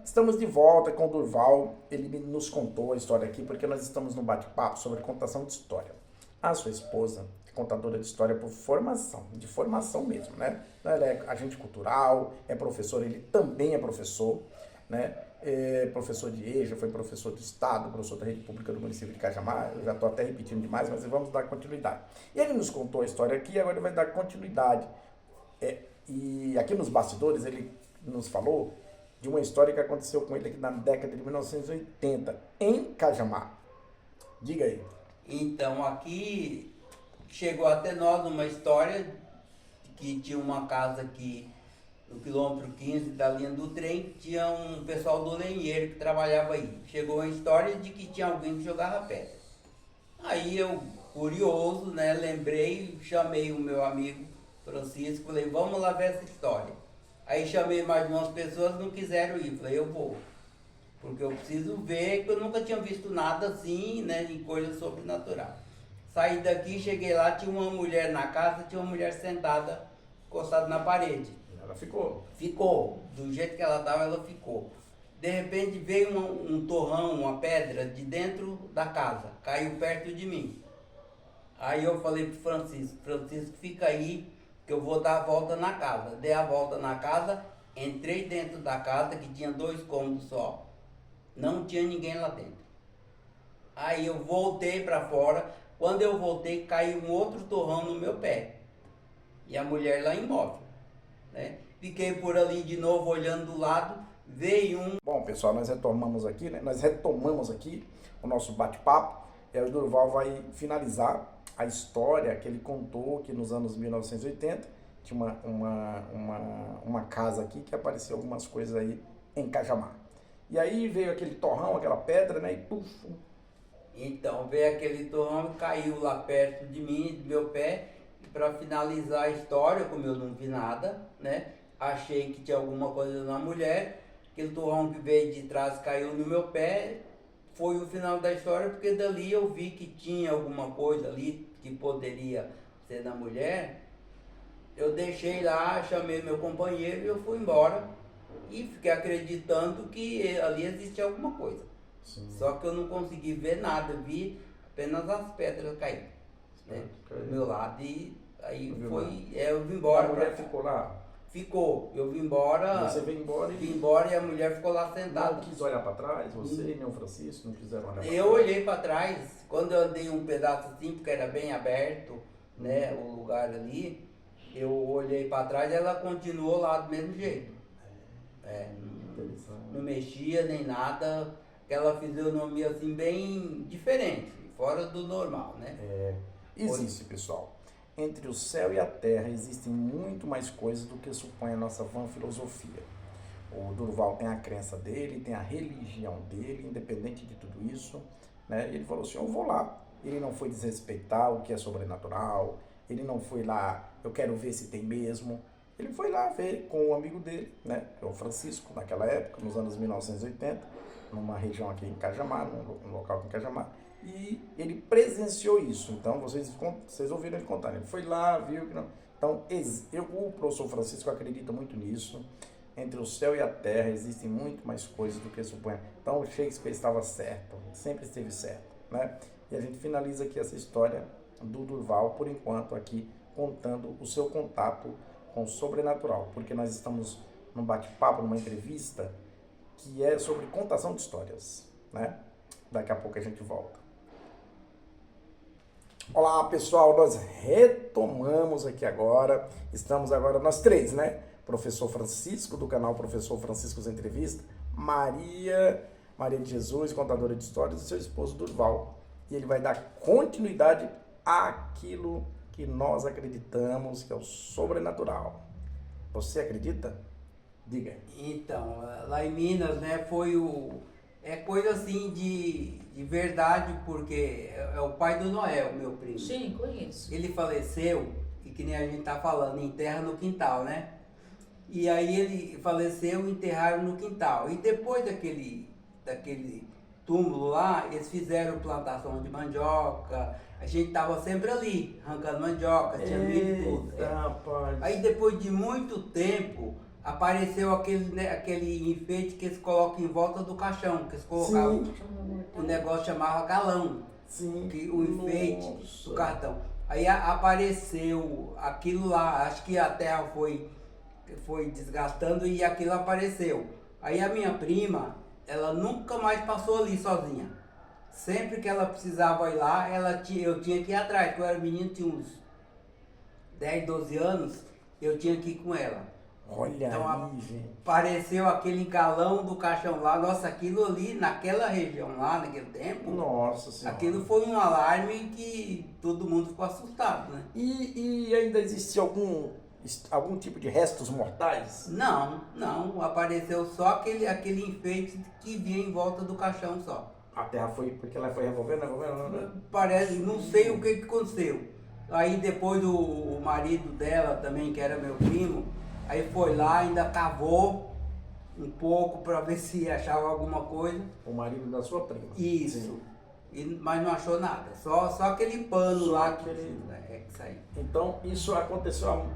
Estamos de volta com o Durval. Ele nos contou a história aqui porque nós estamos num bate-papo sobre contação de história. A sua esposa é contadora de história por formação, de formação mesmo, né? Ela é agente cultural, é professor, ele também é professor, né? É professor de EJA, foi professor do Estado, professor da Rede Pública do município de Cajamar. Eu já estou até repetindo demais, mas vamos dar continuidade. E ele nos contou a história aqui e agora ele vai dar continuidade. E aqui nos bastidores ele nos falou de uma história que aconteceu com ele aqui na década de 1980, em Cajamar. Diga aí. Então, aqui chegou até nós uma história que tinha uma casa aqui no quilômetro 15 da linha do trem, tinha um pessoal do lenheiro que trabalhava aí. Chegou a história de que tinha alguém que jogava pedra. Aí eu, curioso, né, lembrei, chamei o meu amigo Francisco, falei, vamos lá ver essa história. Aí chamei mais umas pessoas, não quiseram ir, falei, eu vou. Porque eu preciso ver, que eu nunca tinha visto nada assim, né, em coisa sobrenatural. Saí daqui, cheguei lá, tinha uma mulher na casa, tinha uma mulher sentada, encostada na parede. Ela ficou. Ficou, do jeito que ela estava, ela ficou. De repente veio um torrão, uma pedra de dentro da casa, caiu perto de mim. Aí eu falei pro Francisco, Francisco, fica aí, que eu vou dar a volta na casa. Dei a volta na casa, entrei dentro da casa, que tinha 2 cômodos só. Não tinha ninguém lá dentro. Aí eu voltei para fora. Quando eu voltei, caiu um outro torrão no meu pé. E a mulher lá imóvel, né? Fiquei por ali de novo olhando do lado. Veio um. Bom, pessoal, nós retomamos aqui, né? Nós retomamos aqui o nosso bate-papo. E o Durval vai finalizar a história que ele contou que nos anos 1980 tinha uma casa aqui que apareceu algumas coisas aí em Cajamar. E aí veio aquele torrão, aquela pedra, né? E puf. Então veio aquele torrão, caiu lá perto de mim, do meu pé. E para finalizar a história, como eu não vi nada, né? Achei que tinha alguma coisa na mulher. Aquele torrão que veio de trás caiu no meu pé. Foi o final da história, porque dali eu vi que tinha alguma coisa ali que poderia ser da mulher. Eu deixei lá, chamei meu companheiro e eu fui embora. E fiquei acreditando que ali existia alguma coisa. Sim. Só que eu não consegui ver nada, vi apenas as pedras caindo, né, do meu lado. E aí eu vim embora. A mulher ficou lá? Ficou, eu vim embora. Você veio embora Vim embora e a mulher ficou lá sentada. Não quis olhar para trás, você nem o Francisco não quiseram olhar para trás? Eu olhei para trás, quando eu andei um pedaço assim, porque era bem aberto, né, o lugar ali, eu olhei para trás e ela continuou lá do mesmo jeito. Não mexia nem nada, aquela fisionomia assim bem diferente, fora do normal, né? Existe, pessoal. Entre o céu e a terra existem muito mais coisas do que supõe a nossa vã filosofia. O Durval tem a crença dele, tem a religião dele, independente de tudo isso, né? Ele falou assim, eu vou lá. Ele não foi desrespeitar o que é sobrenatural, ele não foi lá, eu quero ver se tem mesmo. Ele foi lá ver com o amigo dele, né? Que é o Francisco, naquela época, nos anos 1980, numa região aqui em Cajamar, num local aqui em Cajamar. E ele presenciou isso. Então, vocês ouviram ele contar. Ele foi lá, viu que não. Então, o professor Francisco acredita muito nisso. Entre o céu e a terra existem muito mais coisas do que supõe. Então, o Shakespeare estava certo, sempre esteve certo, né? E a gente finaliza aqui essa história do Durval, por enquanto, aqui contando o seu contato com o sobrenatural, porque nós estamos num bate-papo, numa entrevista que é sobre contação de histórias, né? Daqui a pouco a gente volta. Olá, pessoal, nós retomamos aqui agora. Estamos agora nós três, né? Professor Francisco, do canal Professor Francisco Entrevista, Maria de Jesus, contadora de histórias, e seu esposo Durval. E ele vai dar continuidade àquilo que nós acreditamos que é o sobrenatural. Você acredita? Diga. Então, lá em Minas, né, é coisa assim de verdade, porque é o pai do Noé, o meu primo. Sim, conheço. Ele faleceu, e que nem a gente tá falando, enterra no quintal, né? E aí ele faleceu e enterraram no quintal. E depois daquele túmulo lá, eles fizeram plantação de mandioca. A gente tava sempre ali, arrancando mandioca, tinha milho e tudo. Rapaz. Aí depois de muito tempo, apareceu aquele, né, aquele enfeite que eles colocam em volta do caixão, que eles colocavam o negócio chamava galão, Sim. que o enfeite Nossa. do cartão. Aí apareceu aquilo lá, acho que a terra foi desgastando e aquilo apareceu. Aí a minha prima, ela nunca mais passou ali sozinha. Sempre que ela precisava ir lá, eu tinha que ir atrás, porque eu era menino, tinha uns 10, 12 anos, eu tinha que ir com ela. Olha Então aí, gente. apareceu aquele galão do caixão lá, nossa, aquilo ali, naquela região lá, naquele tempo, Nossa Senhora. aquilo foi um alarme que todo mundo ficou assustado, né? E ainda existe algum tipo de restos mortais? Não, apareceu só aquele enfeite que vinha em volta do caixão só. A terra foi, porque ela foi revolvendo. Parece, não sei o que aconteceu. Aí depois o marido dela também, que era meu primo, aí foi lá, ainda cavou um pouco para ver se achava alguma coisa. O marido da sua prima. Isso. Mas não achou nada. Só aquele pano Só lá aquele- que saiu. Então, isso aconteceu.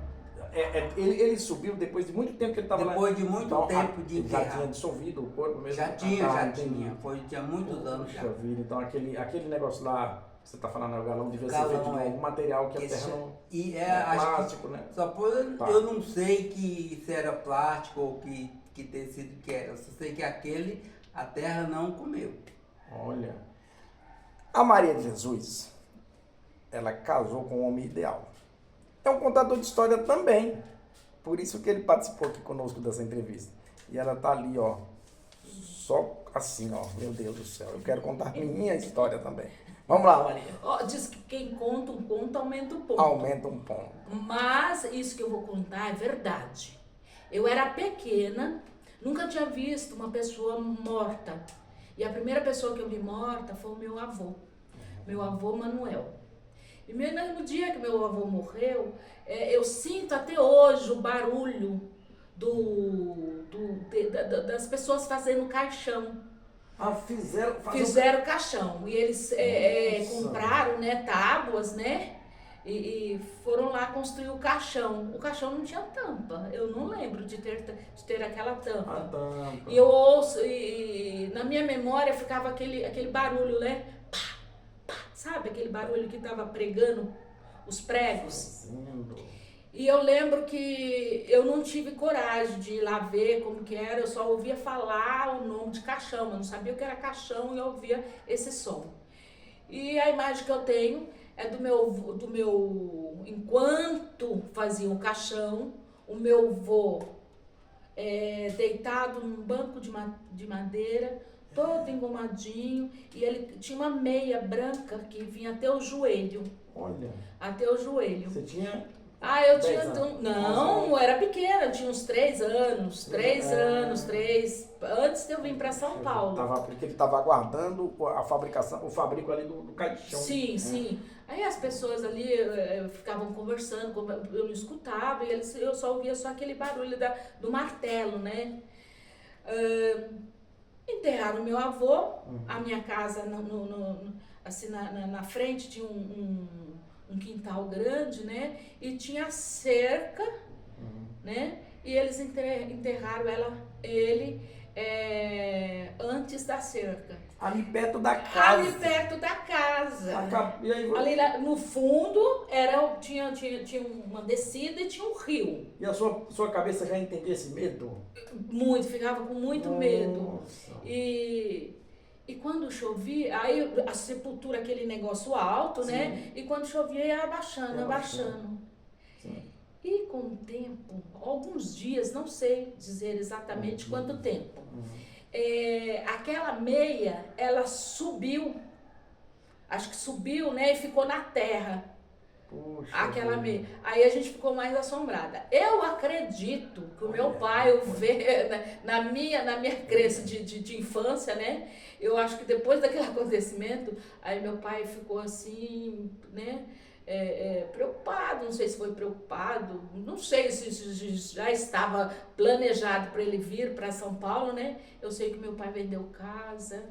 Ele subiu depois de muito tempo que ele estava lá. Depois de muito tempo de ele já enterrar. tinha dissolvido o corpo mesmo? Já tinha. Entendi. Tinha muitos anos já. Puxa vida, então aquele negócio lá, que você está falando, o galão devia ser Galão, feito de é. algum material que a Esse- terra não. E não acho plástico, que né? só por, Tá. eu não sei se era plástico ou que tecido que era. Eu só sei que aquele a terra não comeu. Olha. A Maria de Jesus, ela casou com um homem ideal. É um contador de história também. Por isso que ele participou aqui conosco dessa entrevista. E ela tá ali, ó. Só assim, ó. Meu Deus do céu. Eu quero contar minha história também. Vamos lá, Maria. Ó, diz que quem conta um conto aumenta um ponto. Aumenta um ponto. Mas isso que eu vou contar é verdade. Eu era pequena, nunca tinha visto uma pessoa morta. E a primeira pessoa que eu vi morta foi o meu avô Manuel. E no dia que meu avô morreu, eu sinto até hoje o barulho das pessoas fazendo caixão. Fizeram caixão. E eles compraram, né, tábuas, né? E foram lá construir o caixão. O caixão não tinha tampa. Eu não lembro de ter aquela tampa. A tampa. E eu ouço, e na minha memória ficava aquele barulho, né? Pá, pá, sabe aquele barulho que tava pregando os pregos? E eu lembro que eu não tive coragem de ir lá ver como que era, eu só ouvia falar o nome de caixão, eu não sabia o que era caixão e eu ouvia esse som. E a imagem que eu tenho é do meu enquanto fazia o caixão, o meu avô deitado num banco de madeira, todo engomadinho, e ele tinha uma meia branca que vinha até o joelho. Olha. Até o joelho. Você tinha. Eu 10 tinha. anos. Não, eu era pequena, eu tinha uns 3 anos. 3 anos, antes de eu vir para São Paulo. Porque ele estava aguardando a fabricação, o fabrico ali do caixão. Sim, sim. Aí as pessoas ali ficavam conversando, eu não escutava, e eu só ouvia só aquele barulho do martelo, né? Enterraram meu avô, a minha casa assim, na frente tinha um quintal grande, né? E tinha cerca, né? E eles enterraram ele antes da cerca. Ali perto da casa. Ali perto da casa. E aí, Ali no fundo tinha uma descida e tinha um rio. E a sua cabeça já entendia esse medo? Muito, ficava com muito medo. Nossa. E quando chovia, aí a sepultura, aquele negócio alto, Sim. né? E quando chovia ia abaixando. Sim. E com o tempo, alguns dias, não sei dizer exatamente quanto tempo, aquela meia, ela subiu, acho que subiu, né? E ficou na terra. Puxa Aquela vida. meia. Aí a gente ficou mais assombrada. Eu acredito que o meu pai, na minha crença de infância, né? Eu acho que depois daquele acontecimento, aí meu pai ficou assim, né? Preocupado, não sei se foi preocupado, não sei se já estava planejado para ele vir para São Paulo, né? Eu sei que meu pai vendeu casa,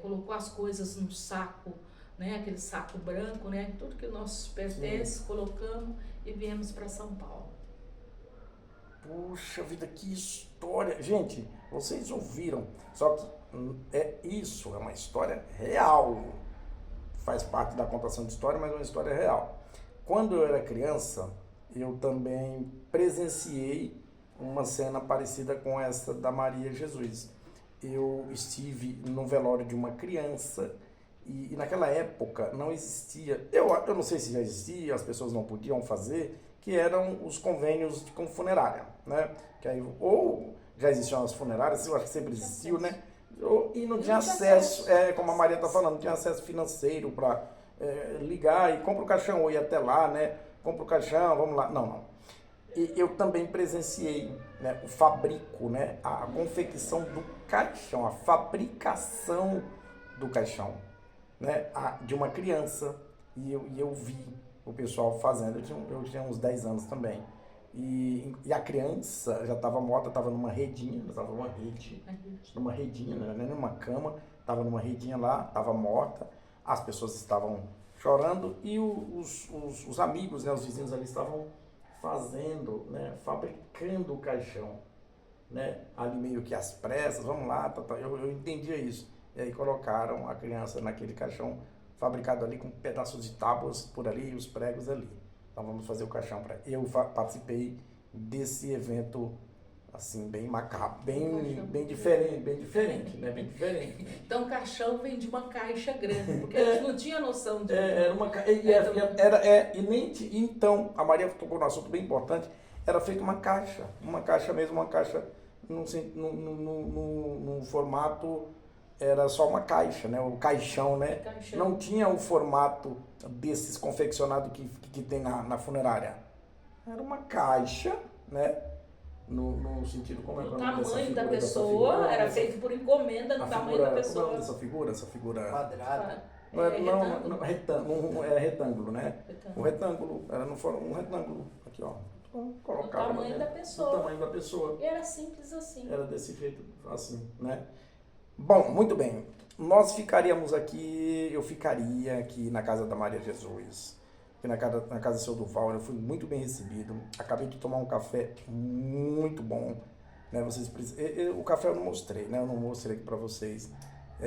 colocou as coisas num saco, né? Aquele saco branco, né? Tudo que nossos pertences colocamos e viemos para São Paulo. Puxa vida, que história. Gente, vocês ouviram, só que isso é uma história real. Faz parte da contação de história, mas é uma história real. Quando eu era criança, eu também presenciei uma cena parecida com essa da Maria Jesus. Eu estive no velório de uma criança e naquela época não existia, eu não sei se já existia, as pessoas não podiam fazer, que eram os convênios com funerária, né? Que aí, ou já existiam as funerárias, eu acho que sempre existiu, né? E não tinha acesso, como a Maria está falando, não tinha acesso financeiro para ligar e compra o caixão, ou ir até lá, né? Compra o caixão, vamos lá. Não. E eu também presenciei, né, o fabrico, né? A confecção do caixão, a fabricação do caixão, né? De uma criança. E eu vi o pessoal fazendo, eu tinha uns 10 anos também. E a criança já estava morta, estava numa redinha, estava numa redinha, não era nem numa cama, estava numa redinha lá, estava morta, as pessoas estavam chorando e os amigos, né, os vizinhos ali estavam fazendo, né, fabricando o caixão, né, ali meio que às pressas, vamos lá, eu entendia isso. E aí colocaram a criança naquele caixão fabricado ali com pedaços de tábuas por ali e os pregos ali. Então vamos fazer o caixão para. Eu participei desse evento assim bem macabro, bem diferente, né? Bem diferente. Então, caixão vem de uma caixa grande, porque a gente não tinha noção de. Era uma então a Maria tocou num assunto bem importante. Era feita uma caixa mesmo, uma caixa num formato. Era só uma caixa, né? O caixão, né? Caixão. Não tinha o formato desses confeccionados que tem na funerária. Era uma caixa, né? No sentido como é o que tamanho da pessoa, era feito por encomenda no tamanho da pessoa. Como é essa figura? Quadrada. Não é retângulo, né? Retângulo. O retângulo, era um retângulo, aqui ó. Colocava O tamanho da pessoa. O tamanho da pessoa. E era simples assim. Era desse jeito, assim, né? Bom, muito bem. Nós ficaríamos aqui, eu ficaria aqui na casa da Maria Jesus, aqui na casa do seu Durval. Eu fui muito bem recebido. Acabei de tomar um café muito bom, né? O café eu não mostrei, né? Eu não mostrei aqui para vocês.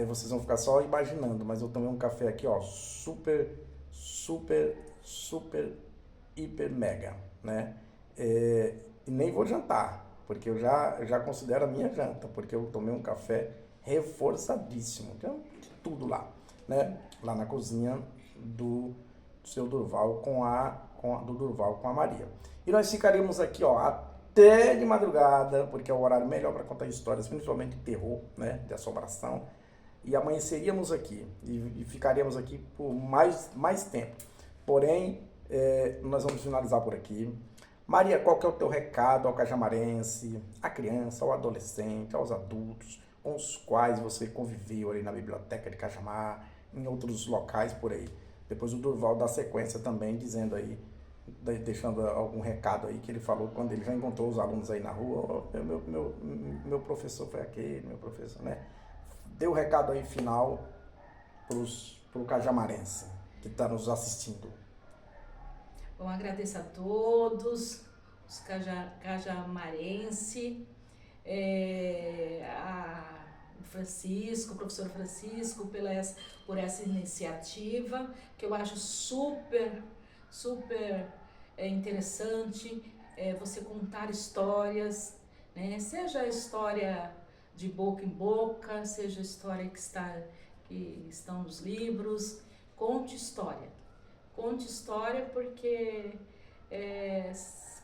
Vocês vão ficar só imaginando, mas eu tomei um café aqui, ó, super, hiper, mega, né? E nem vou jantar, porque eu já considero a minha janta, porque eu tomei um café reforçadíssimo, tem tudo lá, né? Lá na cozinha do seu Durval do Durval com a Maria. E nós ficaríamos aqui, ó, até de madrugada, porque é o horário melhor para contar histórias, principalmente de terror, né? De assombração. E amanheceríamos aqui e ficaríamos aqui por mais tempo. Porém, nós vamos finalizar por aqui. Maria, qual que é o teu recado ao cajamarense, à criança, ao adolescente, aos adultos, com os quais você conviveu ali na biblioteca de Cajamar, em outros locais por aí? Depois o Durval dá sequência também, dizendo aí, deixando algum recado aí, que ele falou quando ele já encontrou os alunos aí na rua, meu professor foi aquele, meu professor, né? Dê o recado aí final pro cajamarense que está nos assistindo. Bom, agradeço a todos, os cajamarenses, o professor Francisco, por essa iniciativa, que eu acho super interessante, você contar histórias, né? Seja a história de boca em boca, seja a história que estão nos livros, conte história porque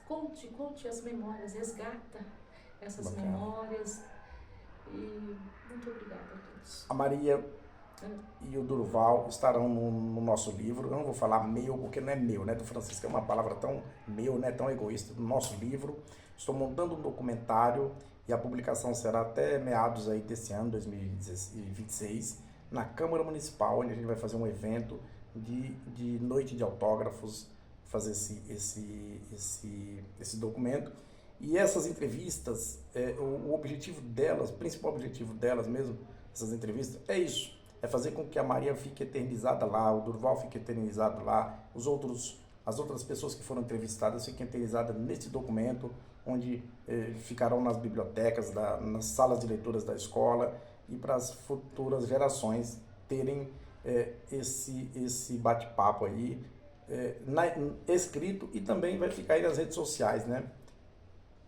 conte as memórias, resgata essas Bacana. Memórias. E muito obrigada a todos. A Maria e o Durval estarão no nosso livro. Eu não vou falar meu, porque não é meu, né? Do Francisco é uma palavra tão meu, né? Tão egoísta. Do nosso livro. Estou montando um documentário e a publicação será até meados aí desse ano, 2026, na Câmara Municipal, onde a gente vai fazer um evento de noite de autógrafos, fazer esse documento. E essas entrevistas, o objetivo delas, o principal objetivo delas mesmo, essas entrevistas, é isso. É fazer com que a Maria fique eternizada lá, o Durval fique eternizado lá, as outras pessoas que foram entrevistadas fiquem eternizadas nesse documento, onde ficarão nas bibliotecas, nas salas de leituras da escola, e para as futuras gerações terem esse bate-papo aí escrito, e também vai ficar aí nas redes sociais, né?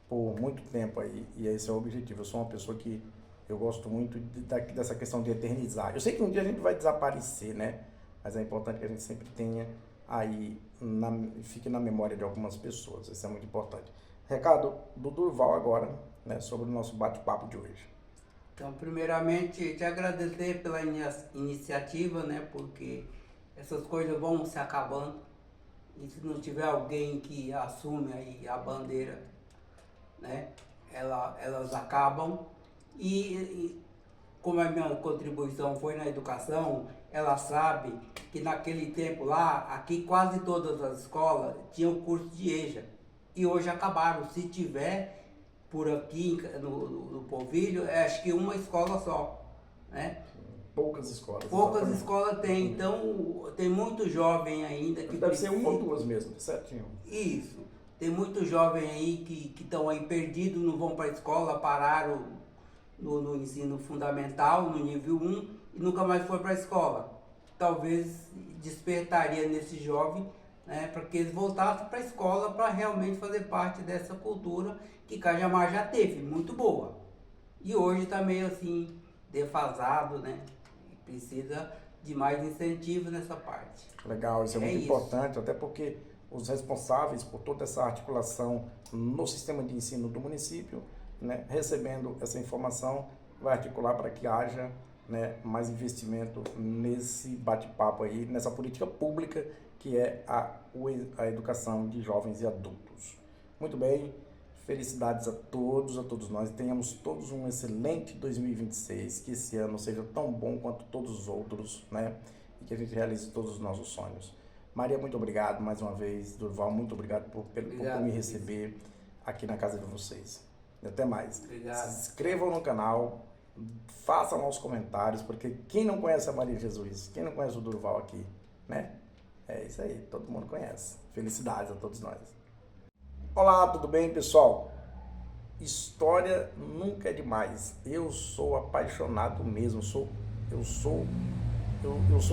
Por muito tempo aí, e esse é o objetivo. Eu sou uma pessoa que eu gosto muito dessa questão de eternizar. Eu sei que um dia a gente vai desaparecer, né? Mas é importante que a gente sempre tenha aí, fique na memória de algumas pessoas. Isso é muito importante. Recado do Durval agora, né, sobre o nosso bate-papo de hoje. Então, primeiramente, te agradecer pela iniciativa, né? Porque essas coisas vão se acabando. E se não tiver alguém que assume aí a bandeira, né? Elas acabam. E como a minha contribuição foi na educação, ela sabe que naquele tempo lá, aqui quase todas as escolas tinham curso de EJA. E hoje acabaram. Se tiver por aqui no Polvilho, acho que uma escola só, né? Poucas escolas. Poucas escolas tem, então tem muito jovem ainda que deve ser uma ou duas mesmo, certinho. Isso. Tem muito jovem aí que estão aí perdidos, não vão para a escola, pararam no ensino fundamental, no nível 1, e nunca mais foi para a escola. Talvez despertaria nesse jovem, né, para que eles voltassem para a escola para realmente fazer parte dessa cultura que Cajamar já teve, muito boa. E hoje está meio assim, defasado, né? E precisa de mais incentivo nessa parte. Legal, isso é muito importante, até porque os responsáveis por toda essa articulação no sistema de ensino do município, né, recebendo essa informação, vai articular para que haja, né, mais investimento nesse bate-papo aí, nessa política pública que é a educação de jovens e adultos. Muito bem, felicidades a todos nós, tenhamos todos um excelente 2026, que esse ano seja tão bom quanto todos os outros, né, e que a gente realize todos os nossos sonhos. Maria, muito obrigado mais uma vez. Durval, muito obrigado por me receber aqui na casa de vocês. E até mais. Obrigado. Se inscrevam no canal, façam lá os comentários, porque quem não conhece a Maria Jesus, quem não conhece o Durval aqui, né? É isso aí, todo mundo conhece. Felicidades a todos nós. Olá, tudo bem, pessoal? História nunca é demais. Eu sou apaixonado mesmo, eu sou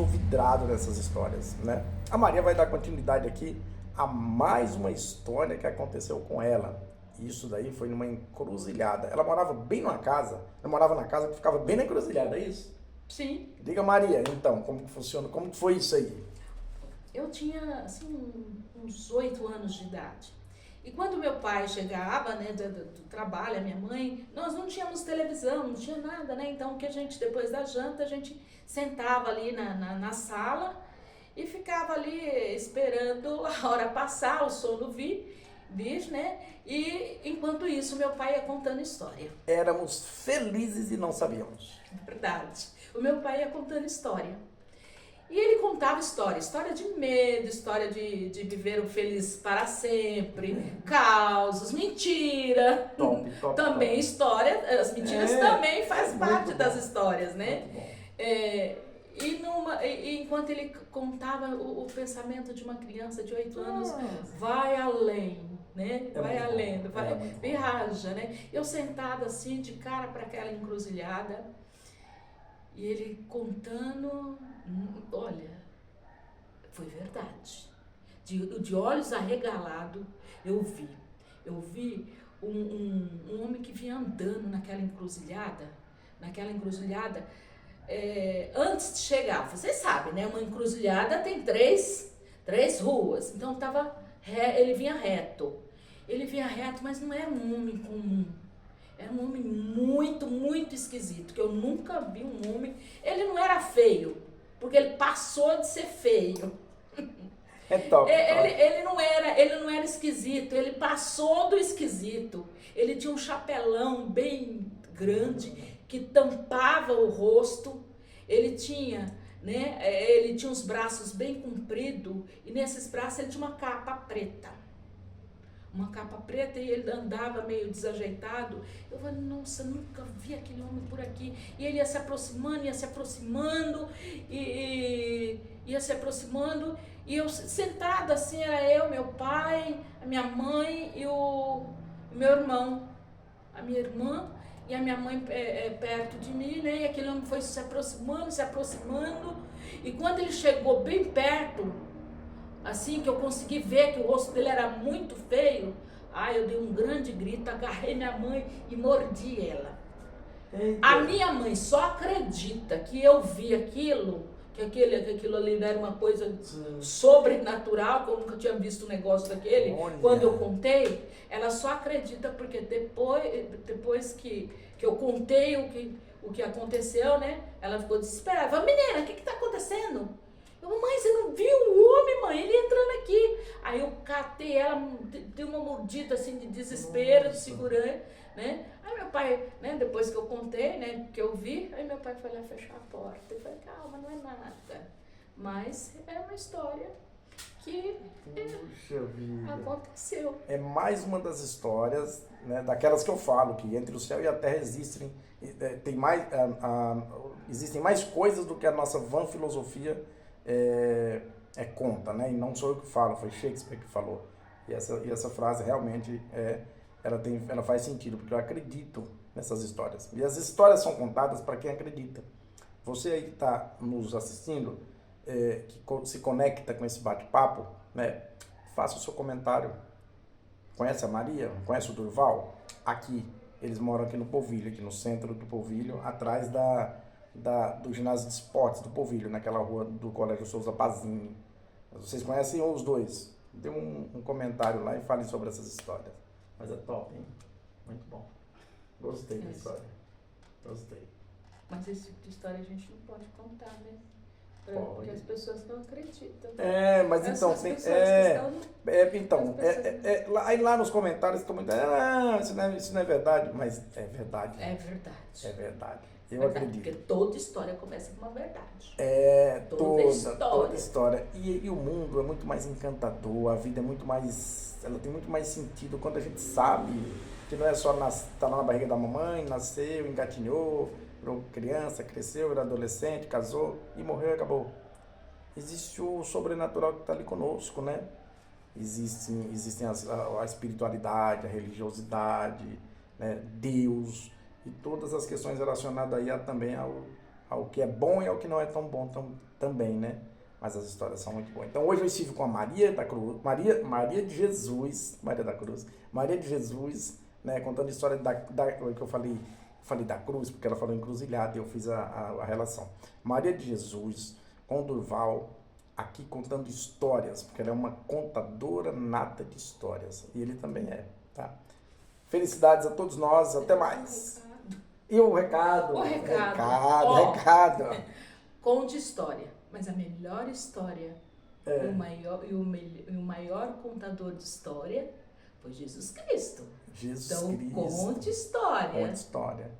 vidrado nessas histórias, né? A Maria vai dar continuidade aqui a mais uma história que aconteceu com ela. Isso daí foi numa encruzilhada. Ela morava bem numa casa, ela morava na casa que ficava bem na encruzilhada, é isso? Sim. Diga, Maria, então, como que funciona, como que foi isso aí? Eu tinha, assim, uns 8 anos de idade. E quando meu pai chegava, né, do trabalho, a minha mãe, nós não tínhamos televisão, não tinha nada, né? Então, que a gente, depois da janta, a gente sentava ali na sala e ficava ali esperando a hora passar, o sono vir, né? E, enquanto isso, meu pai ia contando história. Éramos felizes e não sabíamos. Verdade. O meu pai ia contando história. E ele contava história de medo, história de viver feliz para sempre, causos, mentira. Top, também top. História, as mentiras também faz parte das histórias, né? Muito bom. E enquanto ele contava o pensamento de uma criança de 8 anos, vai além, né? Vai além, viaja, né? Eu sentada assim, de cara para aquela encruzilhada, e ele contando, olha, foi verdade. De olhos arregalados, eu vi um homem que vinha andando naquela encruzilhada, antes de chegar, vocês sabem, né? Uma encruzilhada tem três ruas, então ele vinha reto, mas não era um homem comum, era um homem muito, muito esquisito, que eu nunca vi um homem. Ele não era feio, porque ele passou de ser feio. É top. Ele não era esquisito, ele passou do esquisito. Ele tinha um chapelão bem grande que tampava o rosto. Ele tinha os braços bem compridos e nesses braços ele tinha uma capa preta. E ele andava meio desajeitado. Eu falei, nossa, nunca vi aquele homem por aqui. E ele ia se aproximando, e eu sentada assim, era eu, meu pai, a minha mãe e o o meu irmão, a minha irmã e a minha mãe perto de mim, né? E aquele homem foi se aproximando. E quando ele chegou bem perto, assim que eu consegui ver que o rosto dele era muito feio, eu dei um grande grito, agarrei minha mãe e mordi ela. Eita. A minha mãe só acredita que eu vi aquilo, que aquilo ali era uma coisa sobrenatural, que eu nunca tinha visto um negócio daquele. Olha. Quando eu contei, ela só acredita porque depois que eu contei o que aconteceu, né? Ela ficou desesperada. Falei, menina, o que está acontecendo? Eu, mãe, você não viu o homem, mãe? Ele entrando aqui. Aí eu catei ela, dei uma mordida assim de desespero, de segurando, né? Aí meu pai, né, depois que eu contei, né, que eu vi, aí meu pai foi lá fechar a porta. Eu falei, calma, não é nada. Mas é uma história que Puxa vida. aconteceu. É mais uma das histórias, né, daquelas que eu falo, que entre o céu e a terra existem mais coisas do que a nossa vã filosofia conta, né? E não sou eu que falo, foi Shakespeare que falou. E essa frase realmente ela faz sentido, porque eu acredito nessas histórias. E as histórias são contadas para quem acredita. Você aí que está nos assistindo, que se conecta com esse bate-papo, né? Faça o seu comentário. Conhece a Maria? Conhece o Durval? Aqui, eles moram aqui no Polvilho, aqui no centro do Polvilho, atrás do ginásio de esportes do Polvilho, naquela rua do Colégio Souza Pazini. Vocês conhecem os dois? Dê um comentário lá e fale sobre essas histórias. Mas é top, hein? Muito bom. Gostei da história. Gostei. Mas esse tipo de história a gente não pode contar, né? Pode. Porque as pessoas não acreditam. Mas então, Essas pessoas aí lá nos comentários estão muito, isso não é verdade, mas é verdade. É verdade. É verdade. Eu Verdade, acredito. porque toda história começa com uma verdade. Toda história. E o mundo é muito mais encantador, a vida é muito mais, ela tem muito mais sentido quando a gente sabe que não é só estar lá na barriga da mamãe, nasceu, engatinhou, virou criança, cresceu, virou adolescente, casou e morreu e acabou. Existe o sobrenatural que está ali conosco, né? Existem a espiritualidade, a religiosidade, né? Deus e todas as questões relacionadas aí também ao que é bom e ao que não é tão bom também, né? Mas as histórias são muito boas. Então hoje eu estive com a Maria da Cruz, Maria de Jesus, né? Contando a história que eu falei da cruz, porque ela falou encruzilhada e eu fiz a relação. Maria de Jesus com Durval, aqui contando histórias, porque ela é uma contadora nata de histórias. E ele também é, tá? Felicidades a todos nós, até mais. E o recado? O recado. Recado. Conte história, mas a melhor história o maior contador de história foi Jesus Cristo. Então, conte história. Conte história.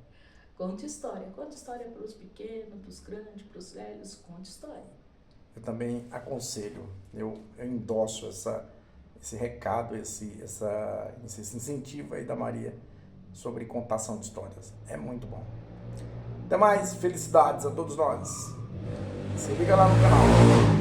Conte história. Conte história para os pequenos, para os grandes, para os velhos. Conte história. Eu também aconselho, eu endosso esse recado, esse incentivo aí da Maria sobre contação de histórias. É muito bom. Até mais, felicidades a todos nós. Se liga lá no canal.